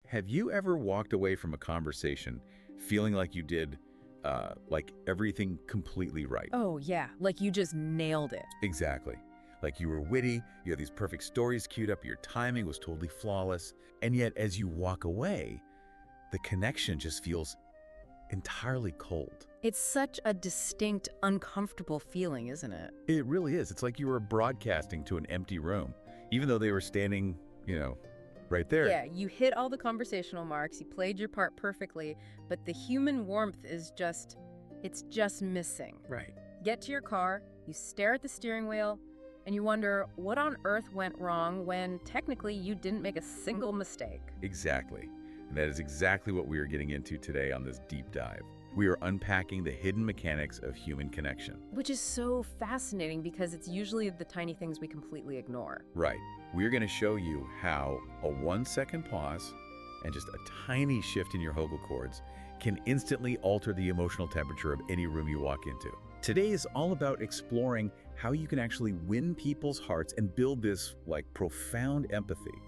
Have you ever walked away from a conversation feeling like you did, everything completely right? Oh, yeah, like you just nailed it. Exactly. Like you were witty, you had these perfect stories queued up, your timing was totally flawless, and yet as you walk away, the connection just feels entirely cold. It's such a distinct, uncomfortable feeling, isn't it? It really is. It's like you were broadcasting to an empty room, even though they were standing, right there. Yeah, you hit all the conversational marks, you played your part perfectly, but the human warmth is it's just missing. Right. Get to your car, you stare at the steering wheel, and you wonder what on earth went wrong when technically you didn't make a single mistake. Exactly. And that is exactly what we are getting into today on this deep dive. We are unpacking the hidden mechanics of human connection. Which is so fascinating because it's usually the tiny things we completely ignore. Right. We're going to show you how a 1-second pause and just a tiny shift in your vocal cords can instantly alter the emotional temperature of any room you walk into. Today is all about exploring how you can actually win people's hearts and build this profound empathy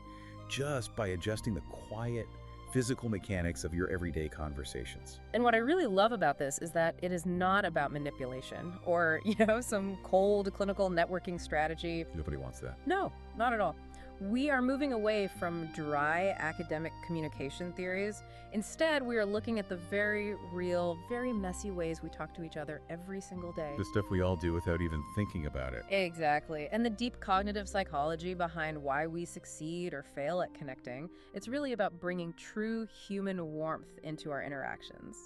just by adjusting the quiet, physical mechanics of your everyday conversations. And what I really love about this is that it is not about manipulation or, some cold clinical networking strategy. Nobody wants that. No, not at all. We are moving away from dry academic communication theories. Instead, we are looking at the very real, very messy ways we talk to each other every single day. The stuff we all do without even thinking about it. Exactly. And the deep cognitive psychology behind why we succeed or fail at connecting. It's really about bringing true human warmth into our interactions.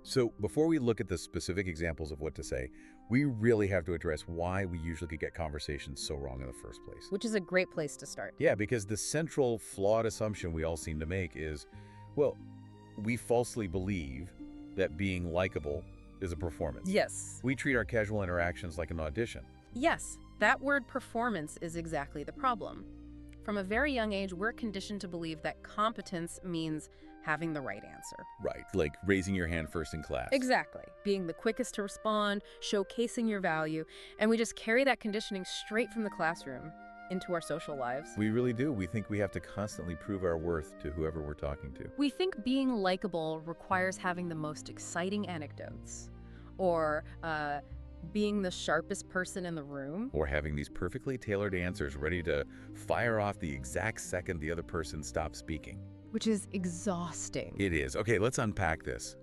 So before we look at the specific examples of what to say, we really have to address why we usually get conversations so wrong in the first place. Which is a great place to start. Yeah, because the central flawed assumption we all seem to make is, we falsely believe that being likable is a performance. Yes. We treat our casual interactions like an audition. Yes, that word performance is exactly the problem. From a very young age, we're conditioned to believe that competence means having the right answer. Right, like raising your hand first in class. Exactly. Being the quickest to respond, showcasing your value, and we just carry that conditioning straight from the classroom into our social lives. We really do. We think we have to constantly prove our worth to whoever we're talking to. We think being likable requires having the most exciting anecdotes, or being the sharpest person in the room. Or having these perfectly tailored answers ready to fire off the exact second the other person stops speaking. Which is exhausting. It is. Okay, let's unpack this.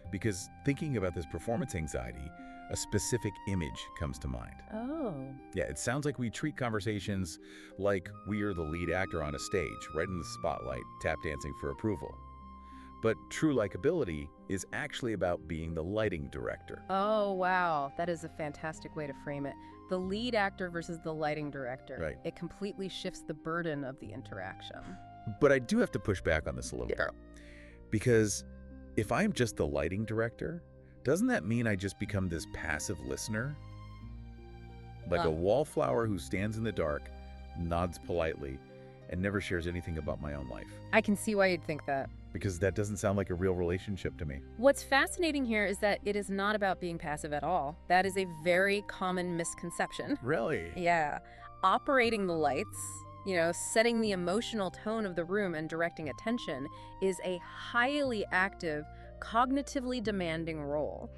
Because thinking about this performance anxiety, a specific image comes to mind. Oh. Yeah, it sounds like we treat conversations like we are the lead actor on a stage, right in the spotlight, tap dancing for approval. But true likability is actually about being the lighting director. Oh, wow. That is a fantastic way to frame it. The lead actor versus the lighting director. Right. It completely shifts the burden of the interaction. But I do have to push back on this a little bit. Because if I'm just the lighting director, doesn't that mean I just become this passive listener? Like a wallflower who stands in the dark, nods politely, and never shares anything about my own life. I can see why you'd think that. Because that doesn't sound like a real relationship to me. What's fascinating here is that it is not about being passive at all. That is a very common misconception. Really? Yeah. Operating the lights, setting the emotional tone of the room and directing attention is a highly active, cognitively demanding role.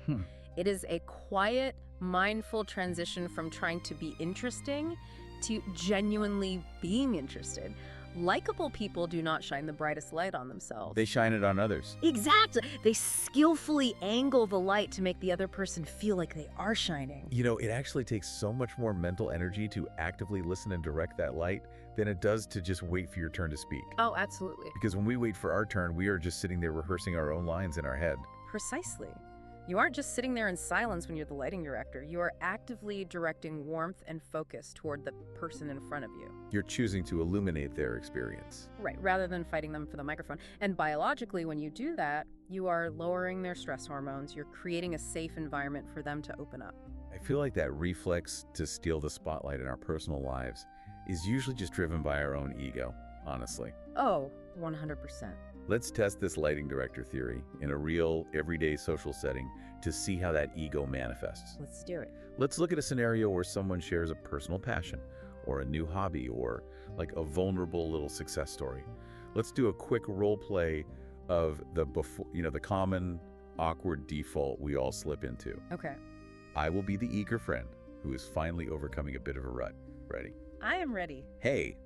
It is a quiet, mindful transition from trying to be interesting to genuinely being interested. Likeable people do not shine the brightest light on themselves. They shine it on others. Exactly. They skillfully angle the light to make the other person feel like they are shining. It actually takes so much more mental energy to actively listen and direct that light than it does to just wait for your turn to speak. Oh, absolutely. Because when we wait for our turn, we are just sitting there rehearsing our own lines in our head. Precisely. You aren't just sitting there in silence when you're the lighting director. You are actively directing warmth and focus toward the person in front of you. You're choosing to illuminate their experience. Right, rather than fighting them for the microphone. And biologically, when you do that, you are lowering their stress hormones. You're creating a safe environment for them to open up. I feel like that reflex to steal the spotlight in our personal lives is usually just driven by our own ego, honestly. Oh, 100%. Let's test this lighting director theory in a real, everyday social setting to see how that ego manifests. Let's do it. Let's look at a scenario where someone shares a personal passion, or a new hobby, or like a vulnerable little success story. Let's do a quick role play of the the common awkward default we all slip into. Okay. I will be the eager friend who is finally overcoming a bit of a rut. Ready? I am ready. Hey,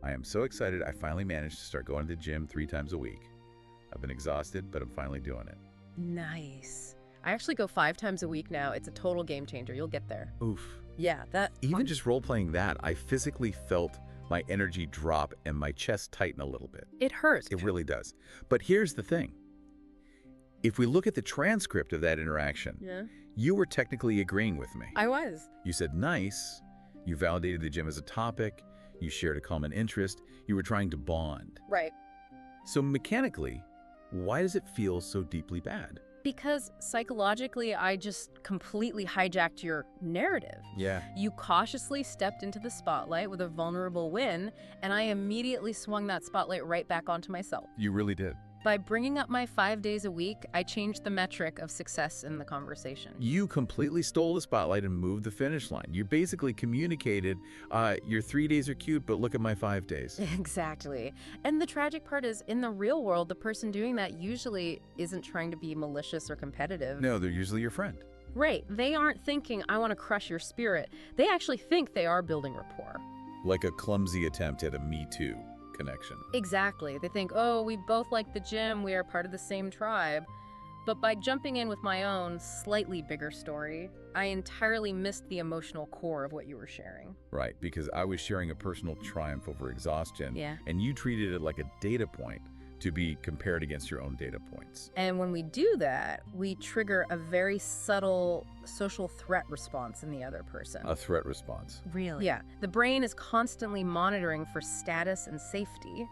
I am so excited I finally managed to start going to the gym 3 times a week. I've been exhausted, but I'm finally doing it. Nice. I actually go 5 times a week now. It's a total game changer. You'll get there. Oof. Yeah, that... Even just role-playing that, I physically felt my energy drop and my chest tighten a little bit. It hurts. It really does. But here's the thing. If we look at the transcript of that interaction, you were technically agreeing with me. I was. You said nice, you validated the gym as a topic, you shared a common interest, you were trying to bond. Right. So mechanically, why does it feel so deeply bad? Because psychologically, I just completely hijacked your narrative. Yeah. You cautiously stepped into the spotlight with a vulnerable win, and I immediately swung that spotlight right back onto myself. You really did. By bringing up my 5 days a week, I changed the metric of success in the conversation. You completely stole the spotlight and moved the finish line. You basically communicated, your 3 days are cute, but look at my 5 days. Exactly. And the tragic part is, in the real world, the person doing that usually isn't trying to be malicious or competitive. No, they're usually your friend. Right. They aren't thinking, I want to crush your spirit. They actually think they are building rapport. Like a clumsy attempt at a Me Too connection. Exactly. They think, oh, we both like the gym, we are part of the same tribe. But by jumping in with my own, slightly bigger story, I entirely missed the emotional core of what you were sharing. Right, because I was sharing a personal triumph over exhaustion, Yeah. and you treated it like a data point to be compared against your own data points. And when we do that, we trigger a very subtle social threat response in the other person. A threat response. Really? Yeah. The brain is constantly monitoring for status and safety.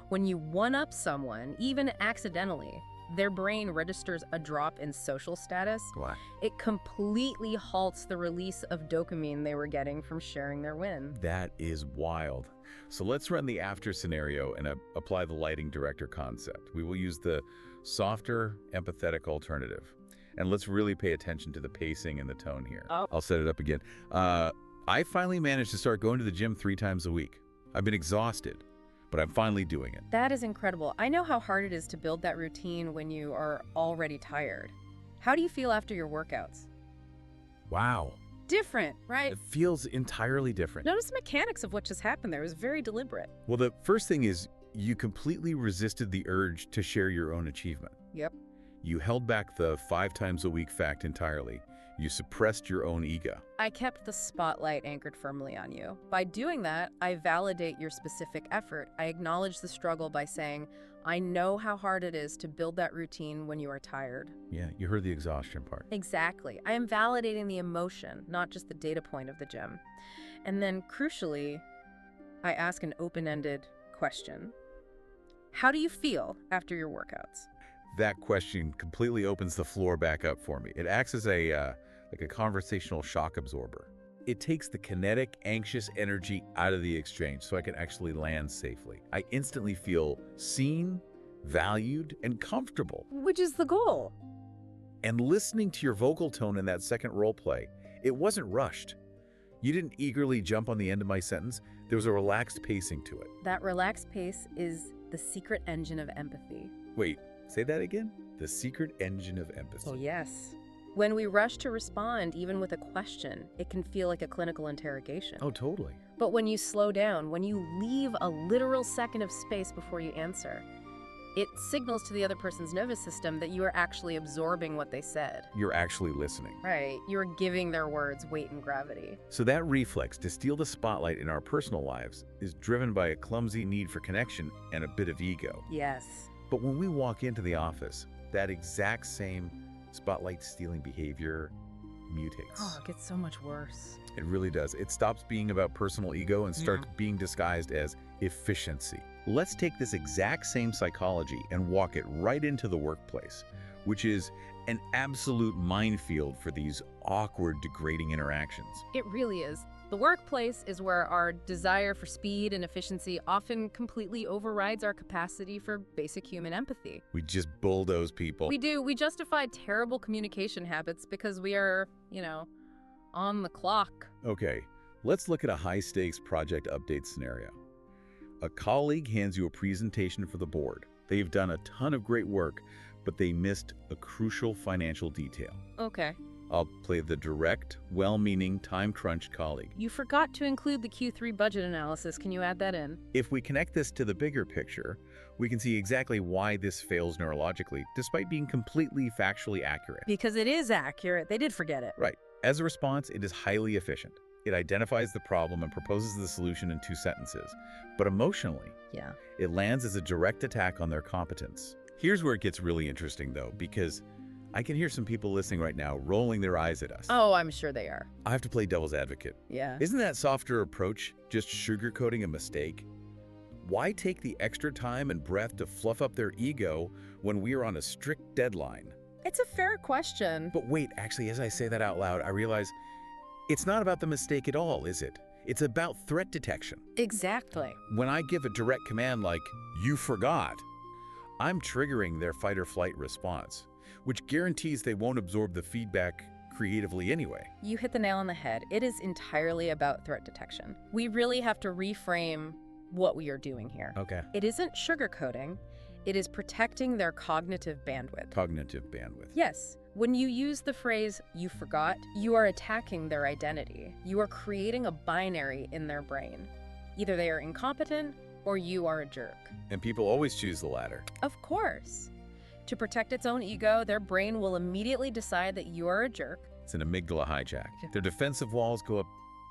When you one-up someone, even accidentally, their brain registers a drop in social status. Why? It completely halts the release of dopamine they were getting from sharing their win. That is wild. So let's run the after scenario and apply the lighting director concept. We will use the softer, empathetic alternative. And let's really pay attention to the pacing and the tone here. Oh. I'll set it up again. I finally managed to start going to the gym 3 times a week. I've been exhausted, but I'm finally doing it. That is incredible. I know how hard it is to build that routine when you are already tired. How do you feel after your workouts? Wow. Different, right? It feels entirely different. Notice the mechanics of what just happened there. It was very deliberate. Well, the first thing is you completely resisted the urge to share your own achievement. Yep. You held back the 5 times a week fact entirely. You suppressed your own ego. I kept the spotlight anchored firmly on you. By doing that, I validate your specific effort. I acknowledge the struggle by saying, I know how hard it is to build that routine when you are tired. Yeah, you heard the exhaustion part. Exactly. I am validating the emotion, not just the data point of the gym. And then, crucially, I ask an open-ended question. How do you feel after your workouts? That question completely opens the floor back up for me. It acts as a conversational shock absorber. It takes the kinetic, anxious energy out of the exchange so I can actually land safely. I instantly feel seen, valued, and comfortable. Which is the goal. And listening to your vocal tone in that second role play, it wasn't rushed. You didn't eagerly jump on the end of my sentence. There was a relaxed pacing to it. That relaxed pace is the secret engine of empathy. Wait, say that again? The secret engine of empathy. Oh, yes. When we rush to respond, even with a question, it can feel like a clinical interrogation. Oh, totally. But when you slow down, when you leave a literal second of space before you answer, it signals to the other person's nervous system that you are actually absorbing what they said. You're actually listening. Right. You're giving their words weight and gravity. So that reflex to steal the spotlight in our personal lives is driven by a clumsy need for connection and a bit of ego. Yes. But when we walk into the office, that exact same spotlight stealing behavior mutates. Oh, it gets so much worse. It really does. It stops being about personal ego and starts being disguised as efficiency. Let's take this exact same psychology and walk it right into the workplace, which is an absolute minefield for these awkward, degrading interactions. It really is. The workplace is where our desire for speed and efficiency often completely overrides our capacity for basic human empathy. We just bulldoze people. We do. We justify terrible communication habits because we are, on the clock. Okay, let's look at a high-stakes project update scenario. A colleague hands you a presentation for the board. They've done a ton of great work, but they missed a crucial financial detail. Okay. I'll play the direct, well-meaning, time-crunched colleague. You forgot to include the Q3 budget analysis. Can you add that in? If we connect this to the bigger picture, we can see exactly why this fails neurologically, despite being completely factually accurate. Because it is accurate. They did forget it. Right. As a response, it is highly efficient. It identifies the problem and proposes the solution in 2 sentences. But emotionally, Yeah. it lands as a direct attack on their competence. Here's where it gets really interesting, though, because I can hear some people listening right now rolling their eyes at us. Oh, I'm sure they are. I have to play devil's advocate. Yeah. Isn't that softer approach just sugarcoating a mistake? Why take the extra time and breath to fluff up their ego when we are on a strict deadline? It's a fair question. But wait, actually, as I say that out loud, I realize it's not about the mistake at all, is it? It's about threat detection. Exactly. When I give a direct command like, "You forgot," I'm triggering their fight or flight response, which guarantees they won't absorb the feedback creatively anyway. You hit the nail on the head. It is entirely about threat detection. We really have to reframe what we are doing here. Okay. It isn't sugarcoating. It is protecting their cognitive bandwidth. Cognitive bandwidth. Yes. When you use the phrase, "you forgot," you are attacking their identity. You are creating a binary in their brain. Either they are incompetent or you are a jerk. And people always choose the latter. Of course. To protect its own ego, their brain will immediately decide that you are a jerk. It's an amygdala hijack. Their defensive walls go up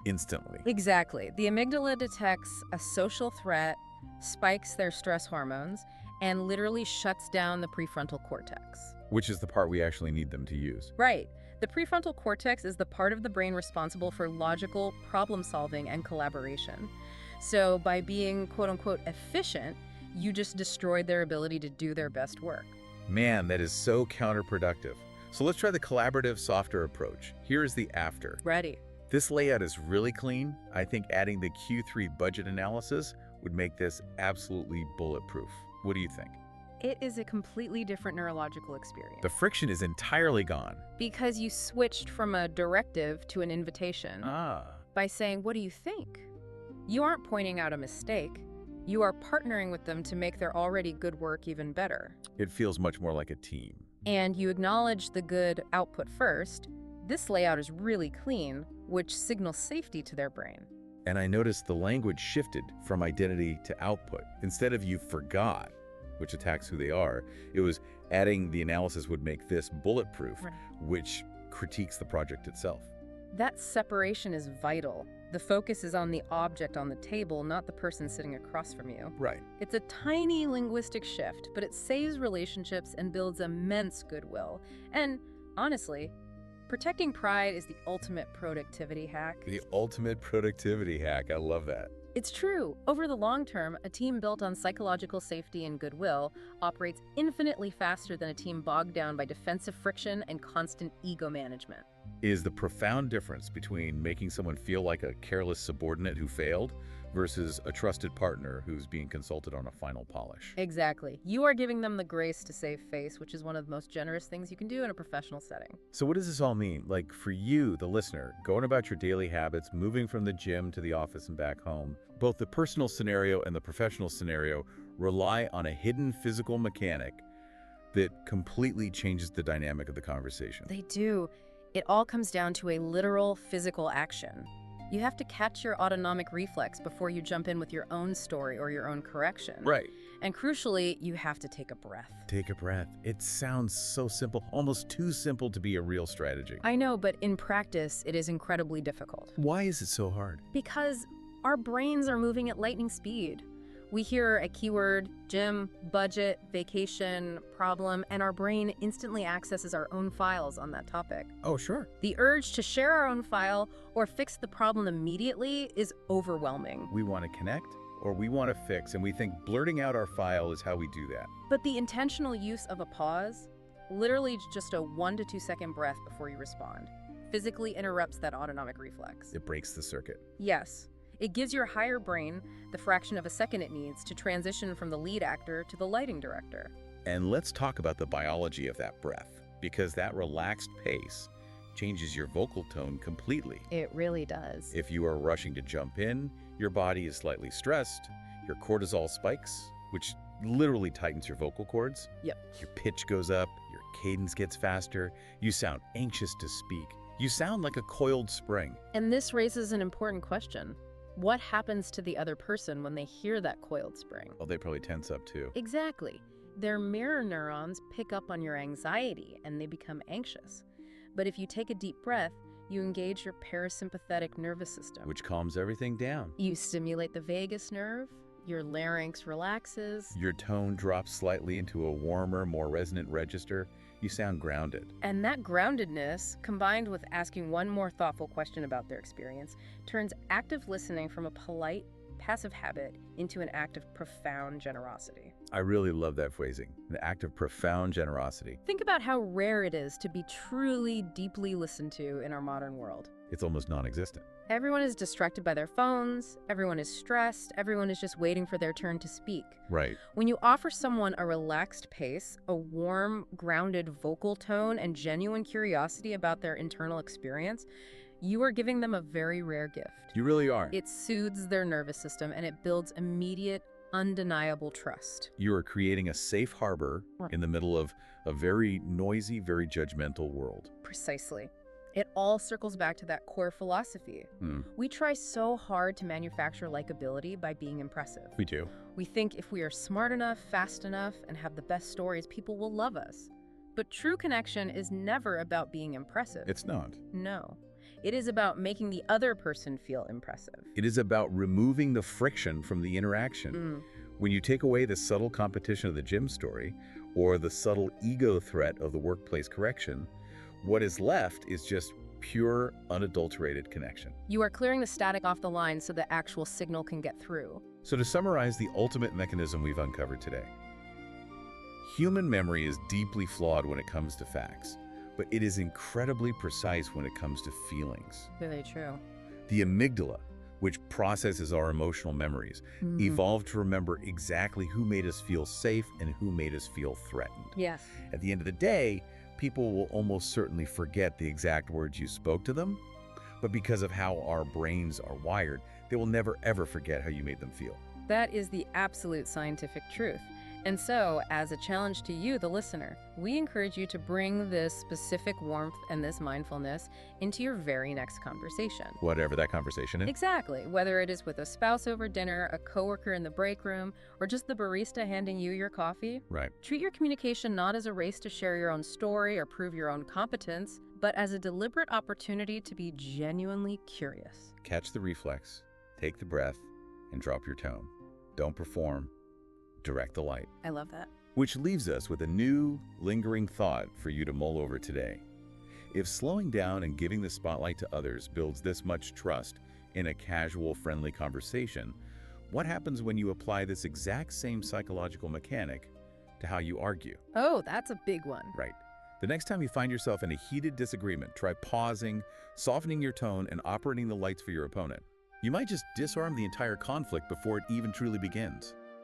instantly. Exactly. The amygdala detects a social threat, spikes their stress hormones, and literally shuts down the prefrontal cortex. Which is the part we actually need them to use. Right. The prefrontal cortex is the part of the brain responsible for logical problem solving and collaboration. So by being quote-unquote efficient, you just destroyed their ability to do their best work. Man, that is so counterproductive. So let's try the collaborative, softer approach. Here is the after. Ready. This layout is really clean. I think adding the Q3 budget analysis would make this absolutely bulletproof. What do you think? It is a completely different neurological experience. The friction is entirely gone. Because you switched from a directive to an invitation. By saying, "What do you think?" You aren't pointing out a mistake. You are partnering with them to make their already good work even better. It feels much more like a team. And you acknowledge the good output first. This layout is really clean, which signals safety to their brain. And I noticed the language shifted from identity to output. Instead of "you forgot," which attacks who they are, it was adding the analysis would make this bulletproof, Right. which critiques the project itself. That separation is vital. The focus is on the object on the table, not the person sitting across from you. Right. It's a tiny linguistic shift, but it saves relationships and builds immense goodwill. And honestly, protecting pride is the ultimate productivity hack. The ultimate productivity hack. I love that. It's true. Over the long term, a team built on psychological safety and goodwill operates infinitely faster than a team bogged down by defensive friction and constant ego management. Is the profound difference between making someone feel like a careless subordinate who failed versus a trusted partner who's being consulted on a final polish. Exactly. You are giving them the grace to save face, which is one of the most generous things you can do in a professional setting. So what does this all mean? Like for you, the listener, going about your daily habits, moving from the gym to the office and back home, both the personal scenario and the professional scenario rely on a hidden physical mechanic that completely changes the dynamic of the conversation. They do. It all comes down to a literal physical action. You have to catch your autonomic reflex before you jump in with your own story or your own correction. Right. And crucially, you have to take a breath. Take a breath. It sounds so simple, almost too simple to be a real strategy. I know, but in practice, it is incredibly difficult. Why is it so hard? Because our brains are moving at lightning speed. We hear a keyword, gym, budget, vacation, problem, and our brain instantly accesses our own files on that topic. Oh, sure. The urge to share our own file or fix the problem immediately is overwhelming. We want to connect or we want to fix, and we think blurting out our file is how we do that. But the intentional use of a pause, literally just a 1 to 2 second breath before you respond, physically interrupts that autonomic reflex. It breaks the circuit. Yes. It gives your higher brain the fraction of a second it needs to transition from the lead actor to the lighting director. And let's talk about the biology of that breath, because that relaxed pace changes your vocal tone completely. It really does. If you are rushing to jump in, your body is slightly stressed, Your cortisol spikes, which literally tightens your vocal cords. Yep. Your pitch goes up, your cadence gets faster, you sound anxious to speak. You sound like a coiled spring. And this raises an important question. What happens to the other person when they hear that coiled spring? Oh, they probably tense up too. Exactly. Their mirror neurons pick up on your anxiety and they become anxious. But if you take a deep breath, you engage your parasympathetic nervous system, Which calms everything down. you stimulate the vagus nerve, your larynx relaxes, Your tone drops slightly into a warmer, more resonant register. You sound grounded. and that groundedness, combined with asking one more thoughtful question about their experience, turns active listening from a polite, passive habit into an act of profound generosity. I really love that phrasing, an act of profound generosity. Think about how rare it is to be truly, deeply listened to in our modern world. It's almost non-existent. Everyone is distracted by their phones, everyone is stressed, everyone is just waiting for their turn to speak. Right. When you offer someone a relaxed pace, a warm, grounded vocal tone, and genuine curiosity about their internal experience, you are giving them a very rare gift. You really are. It soothes their nervous system and it builds immediate, undeniable trust. You are creating a safe harbor in the middle of a very noisy, very judgmental world. Precisely. It all circles back to that core philosophy. We try so hard to manufacture likability by being impressive. We do. We think if we are smart enough, fast enough, and have the best stories, people will love us. But true connection is never about being impressive. It's not. No. It is about making the other person feel impressive. It is about removing the friction from the interaction. When you take away the subtle competition of the gym story or the subtle ego threat of the workplace correction, what is left is just pure, unadulterated connection. You are clearing the static off the line so the actual signal can get through. So to summarize the ultimate mechanism we've uncovered today, human memory is deeply flawed when it comes to facts, but it is incredibly precise when it comes to feelings. Really true. The amygdala, which processes our emotional memories, evolved to remember exactly who made us feel safe and who made us feel threatened. Yes. At the end of the day, people will almost certainly forget the exact words you spoke to them, but because of how our brains are wired, they will never ever forget how you made them feel. That is the absolute scientific truth. And so, as a challenge to you, the listener, we encourage you to bring this specific warmth and this mindfulness into your very next conversation. Whatever that conversation is. Exactly. Whether it is with a spouse over dinner, a coworker in the break room, or just the barista handing you your coffee. Right. Treat your communication not as a race to share your own story or prove your own competence, but as a deliberate opportunity to be genuinely curious. Catch the reflex, take the breath, and drop your tone. Don't perform. Direct the light. I love that. Which leaves us with a new, lingering thought for you to mull over today. If slowing down and giving the spotlight to others builds this much trust in a casual, friendly conversation, what happens when you apply this exact same psychological mechanic to how you argue? Oh, that's a big one. Right. The next time you find yourself in a heated disagreement, try pausing, softening your tone, and operating the lights for your opponent. You might just disarm the entire conflict before it even truly begins.